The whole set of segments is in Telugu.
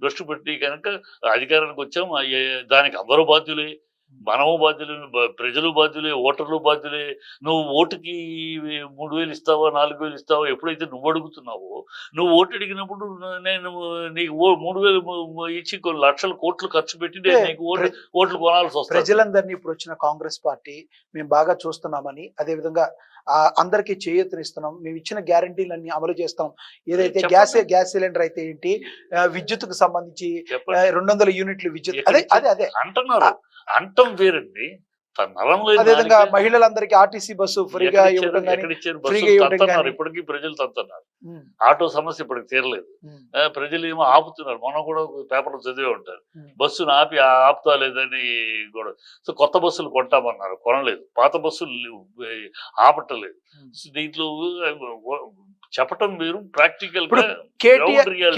భ్రష్టు పెట్టి కనుక అధికారానికి వచ్చాం. దానికి అందరూ బాధ్యులే, మనము బాధ్యులే, ప్రజలు బాధ్యులే, ఓటర్లు బాధ్యులే. నువ్వు ఓటుకి 3,000 ఇస్తావా, 4,000 ఇస్తావా, ఎప్పుడైతే నువ్వు అడుగుతున్నావో, నువ్వు ఓటు అడిగినప్పుడు నేను నీకు 3,000 ఇచ్చి కొన్ని లక్షల కోట్లు ఖర్చు పెట్టి నేను నీకు ఓట్లు కొనాల్సి వస్తుంది. ప్రజలందరినీ ఇప్పుడు వచ్చిన కాంగ్రెస్ పార్టీ మేము బాగా చూస్తున్నామని, అదేవిధంగా అందరికీ చేయూతనిస్తున్నాం, మేము ఇచ్చిన గ్యారంటీలన్నీ అమలు చేస్తాం, ఏదైతే గ్యాస్ సిలిండర్ అయితే ఏంటి, విద్యుత్కు సంబంధించి 200 యూనిట్లు విద్యుత్, అదే అంటున్నారు. అంటం వేరండి, అదేవిధంగా మహిళలందరికీ ఆర్టీసీ బస్సు ఫ్రీగా ఇప్పటికీ ప్రజలు తంతున్నారు. ఆటో సమస్య ఇప్పటికి తీరలేదు. ప్రజలు ఏమో ఆపుతున్నారు. మనం కూడా పేపర్లు చదివే ఉంటారు. బస్సును ఆపుతా లేదని కూడా. సో కొత్త బస్సులు కొంటామన్నారు, కొనలేదు. పాత బస్సులు ఆపట్టలేదు. దీంట్లో చెప్పటం వేరు, ప్రాక్టికల్ గా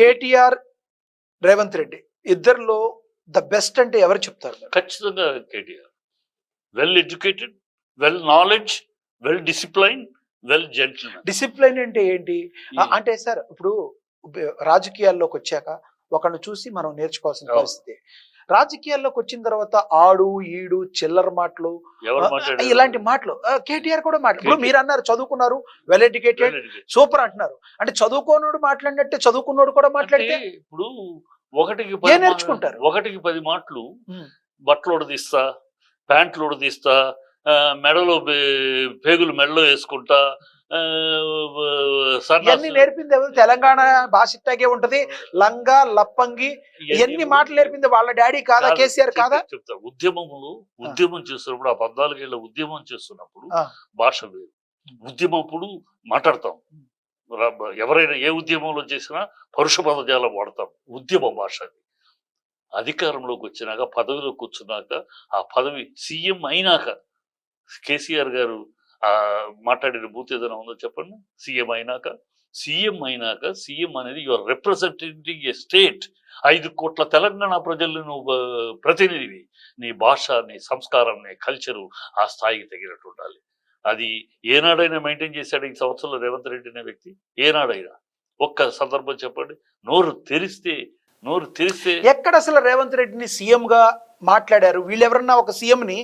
కేటీఆర్ రేవంత్ రెడ్డి ఇద్దరిలో ద బెస్ట్ అంటే ఎవరు చెప్తారు? ఖచ్చితంగా KTR. Well educated, well knowledge, well discipline, well gentlemen. Discipline అంటే ఏంటి అంటే సార్, ఇప్పుడు రాజకీయాల్లోకి వచ్చాక ఒకరిని చూసి మనం నేర్చుకోవాల్సిన పరిస్థితి. రాజకీయాల్లోకి వచ్చిన తర్వాత ఆడు ఈడు చిల్లర మాటలు, ఇలాంటి మాటలు కేటీఆర్ కూడా మాట్లాడు. మీరు అన్నారు చదువుకున్నారు, వెల్ ఎడ్యుకేటెడ్, సూపర్ అంటున్నారు. అంటే చదువుకోనోడు మాట్లాడినట్టే చదువుకున్నోడు కూడా మాట్లాడితే ఇప్పుడు ఒకటికి నేర్చుకుంటారు. 10 మాటలు బట్టలు ఉడదీస్తా, ప్యాంట్లు ఉడదీస్తా, మెడలో పేగులు మెడలో వేసుకుంటా, నేర్పింది ఎవరు? తెలంగాణ భాష ఇట్టాగే ఉంటది. లంగా లప్పంగి ఎన్ని మాటలు నేర్పింది వాళ్ళ డాడీ కాదా, కేసీఆర్ కాదా? చెప్తా. ఉద్యమం చేస్తున్నప్పుడు, ఆ 14 ఏళ్ళ ఉద్యమం చేస్తున్నప్పుడు భాష వేరు. ఉద్యమప్పుడు మాట్లాడతాం. ఎవరైనా ఏ ఉద్యమంలో చేసినా పరుష పదజాలం వాడతాం. ఉద్యమ భాష అది. అధికారంలోకి వచ్చినాక, పదవిలో కూర్చున్నాక, ఆ పదవి సీఎం అయినాక కేసీఆర్ గారు మాట్లాడిన బూత్ ఏదైనా ఉందో చెప్పండి. సీఎం అయినాక సీఎం అనేది యువర్ రిప్రజెంటేటింగ్ ఏ స్టేట్. 5 కోట్ల తెలంగాణ ప్రజలు నువ్వు ప్రతినిధివి. నీ భాష, నీ సంస్కారం, నీ కల్చరు ఆ స్థాయికి తగినట్టు ఉండాలి. అది ఏనాడైనా మెయింటైన్ చేశాడు ఈ సంవత్సరంలో రేవంత్ రెడ్డి అనే వ్యక్తి? ఏనాడైనా ఒక్క సందర్భం చెప్పండి. నోరు తెరిస్తే ఎక్కడ అసలు రేవంత్ రెడ్డిని సీఎం గా మాట్లాడారు? వీళ్ళెవరన్నా ఒక సీఎం ని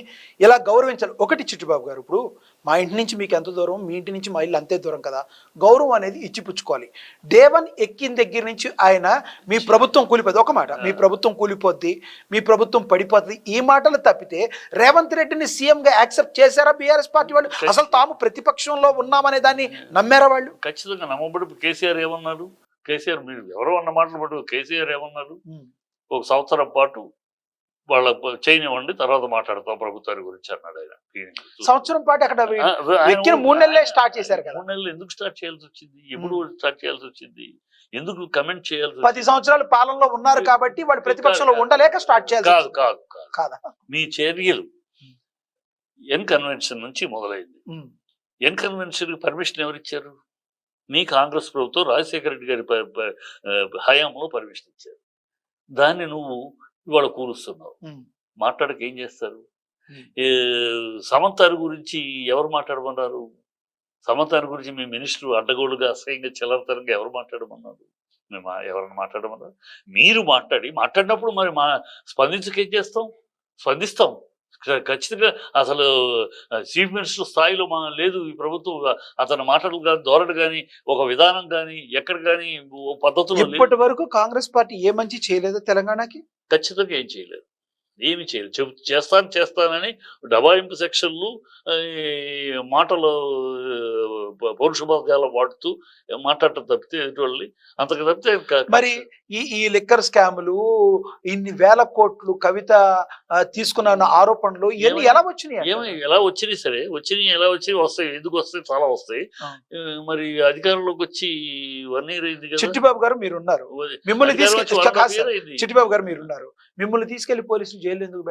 ఇలా గౌరవించాలి. ఒకటి చిట్టిబాబు గారు, ఇప్పుడు మా ఇంటి నుంచి మీకు ఎంత దూరం, మీ ఇంటి నుంచి మా ఇల్లు అంతే దూరం కదా. గౌరవం అనేది ఇచ్చిపుచ్చుకోవాలి. డే1 ఎక్కిన దగ్గర నుంచి ఆయన మీ ప్రభుత్వం కూలిపోద్ది, ఒక మాట, మీ ప్రభుత్వం కూలిపోద్ది, మీ ప్రభుత్వం పడిపోద్ది, ఈ మాటలు తప్పితే రేవంత్ రెడ్డిని సీఎం గా యాక్సెప్ట్ చేశారా బీఆర్ఎస్ పార్టీ వాళ్ళు? అసలు తాము ప్రతిపక్షంలో ఉన్నామనే దాన్ని నమ్మారా వాళ్ళు? ఖచ్చితంగా నమ్మబడి. కేసీఆర్ ఏమన్నారు? కేసీఆర్, మీరు ఎవరో అన్న మాటలు పట్టు, కేసీఆర్ ఏమన్నారు? 1 సంవత్సరం పాటు వాళ్ళ చేయనివ్వండి, తర్వాత మాట్లాడతాం ప్రభుత్వాన్ని గురించి అన్నాడు ఆయన. సంవత్సరం పాటు అక్కడ 3 నెలలే స్టార్ట్ చేశారు కదా. 3 నెలలు ఎందుకు స్టార్ట్ చేయాల్సి వచ్చింది? ఎప్పుడు స్టార్ట్ చేయాల్సి వచ్చింది? ఎందుకు కమెంట్ చేయాల్సి? 10 సంవత్సరాలు పాలనలో ఉన్నారు కాబట్టి వాళ్ళు ప్రతిపక్షంలో ఉండలేక స్టార్ట్ చేయాలి. కాదు. మీ చర్యలు ఎన్ కన్వెన్షన్ నుంచి మొదలైంది. ఎన్ కన్వెన్షన్ పర్మిషన్ ఎవరిచ్చారు? మీ కాంగ్రెస్ ప్రభుత్వం రాజశేఖర రెడ్డి గారి హయాంలో పర్మిషన్ ఇచ్చారు. దాన్ని నువ్వు ఇవాళ కూరుస్తున్నావు. మాట్లాడక ఏం చేస్తారు? సమంతారు గురించి ఎవరు మాట్లాడమన్నారు? సమంతారు గురించి మీ మినిస్టర్ అడ్డగోలుగా అసహ్యంగా చిల్లరతరంగా ఎవరు మాట్లాడమన్నారు? మేము ఎవరైనా మాట్లాడమన్నారు? మీరు మాట్లాడినప్పుడు మరి స్పందించకేం చేస్తాం? స్పందిస్తాం ఖచ్చితంగా. అసలు చీఫ్ మినిస్టర్ స్థాయిలో లేదు ఈ ప్రభుత్వం. అతని మాటలు కానీ, ధోరణి కానీ, ఒక విధానం కానీ, ఎక్కడ కానీ పద్ధతులు ఇప్పటి వరకు కాంగ్రెస్ పార్టీ ఏ మంచి చేయలేదు తెలంగాణకి? ఖచ్చితంగా ఏం చేయలేదు. చేస్తానని డబాయింపు సెక్షన్లు, మాటలు పౌరుషభాగాలు వాడుతూ మాట్లాడటం తప్పితే ఎదుటి అంతకు తప్పితే. మరి ఈ లిక్కర్ స్కాములు, ఇన్ని వేల కోట్లు కవిత తీసుకున్న ఆరోపణలు ఇవన్నీ ఎలా వచ్చినాయి? ఎలా వచ్చినాయి? సరే వచ్చినాయి, ఎలా వచ్చి వస్తాయి, ఎందుకు వస్తాయి? చాలా వస్తాయి. మరి అధికారంలోకి వచ్చి 1 year అయింది కదా. చిట్టిబాబు గారు మీరున్నారు, మిమ్మల్ని చిట్టిబాబు గారు మీరున్నారు, మిమ్మల్ని తీసుకెళ్లి పోలీసులు జైలు ఎందుకు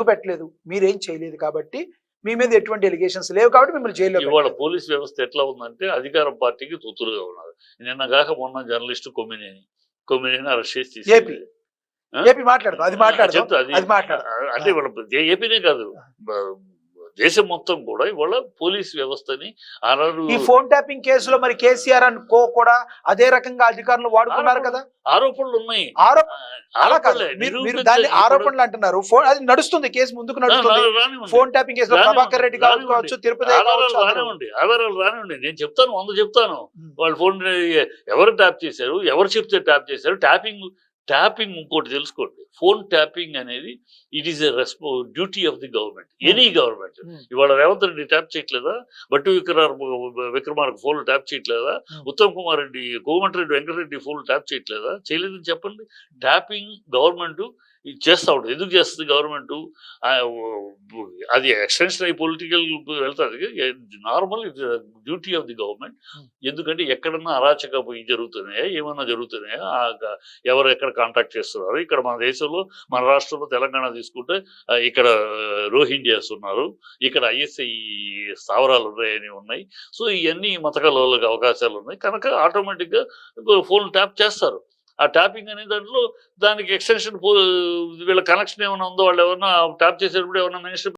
పెట్టలేదు? మీరేం చేయలేదు కాబట్టి మీ మీద ఎటువంటి ఎలిగేషన్స్ లేవు కాబట్టి మిమ్మల్ని జైల్లో. ఇవాళ పోలీస్ వ్యవస్థ ఎట్లా ఉందంటే అధికార పార్టీకి తొత్తులుగా ఉన్నారు. నిన్న కాక మొన్న జర్నలిస్టు కొమ్మినేని అరెస్ట్ చేసి ఏపీ మాట్లాడదు, అది మాట్లాడదు. అంటే ఏపీనే కాదు, దేశం మొత్తం కూడా ఇవాళ పోలీస్ వ్యవస్థని ఆనాడు ఈ ఫోన్ ట్యాపింగ్ కేసులో మరి కేసీఆర్ అండ్ కో కూడా అదే రకంగా అధికారులు వాడుకున్నారు కదా. ఆరోపణలు ఉన్నాయి. అలా కాదు, మీరు దాన్ని ఆరోపణలు అంటున్నారు. ఫోన్ అది నడుస్తుంది, కేసు ముందుకు నడుస్తుంది. ఫోన్ ట్యాపింగ్ కేసులో ప్రభాకర్ రెడ్డి కావచ్చు, తిరుపతి రానివ్వండి, ఆధారాలు రానివ్వండి, నేను చెప్తాను, 100 చెప్తాను. వాళ్ళు ఫోన్ ఎవరు ట్యాప్ చేశారు, ఎవరు చెప్తే ట్యాప్ చేశారు. ట్యాపింగ్ ఇంకోటి తెలుసుకోండి, ఫోన్ ట్యాపింగ్ అనేది it is a duty of the government, any government. ఇవాళ రేవంత్ రెడ్డి ట్యాప్ చేయట్లేదా, బట్టి విక్రమార్క ఫోన్ ట్యాప్ చేయట్లేదా, ఉత్తమ్ కుమార్ రెడ్డి, కోమటిరెడ్డి వెంకటరెడ్డి ఫోన్ ట్యాప్ చేయట్లేదా, చేయలేదని చెప్పండి. ట్యాపింగ్ గవర్నమెంట్ చేస్తా ఉంటుంది. ఎందుకు చేస్తుంది గవర్నమెంట్? అది ఎక్స్టెన్షన్ అయ్యి పొలిటికల్ వెళ్తుంది. Normal duty of the government. ఎందుకంటే ఎక్కడన్నా అరాచక జరుగుతున్నాయా, ఏమన్నా జరుగుతున్నాయా, ఎవరు ఎక్కడ కాంటాక్ట్ చేస్తున్నారు. ఇక్కడ మన దేశంలో, మన రాష్ట్రంలో తెలంగాణ తీసుకుంటే ఇక్కడ రోహింగ్యాస్ ఉన్నారు, ఇక్కడ ISI స్థావరాలు ఉన్నాయి. సో ఇవన్నీ మతకలకి అవకాశాలు ఉన్నాయి కనుక ఆటోమేటిక్గా ఫోన్ ట్యాప్ చేస్తారు. ఆ ట్యాపింగ్ అనే దాంట్లో దానికి ఎక్స్టెన్షన్ వీళ్ళ కనెక్షన్ ఏమైనా ఉందో, వాళ్ళు ఎవరన్నా ట్యాప్ చేసేటప్పుడు ఏమన్నా మినిస్టర్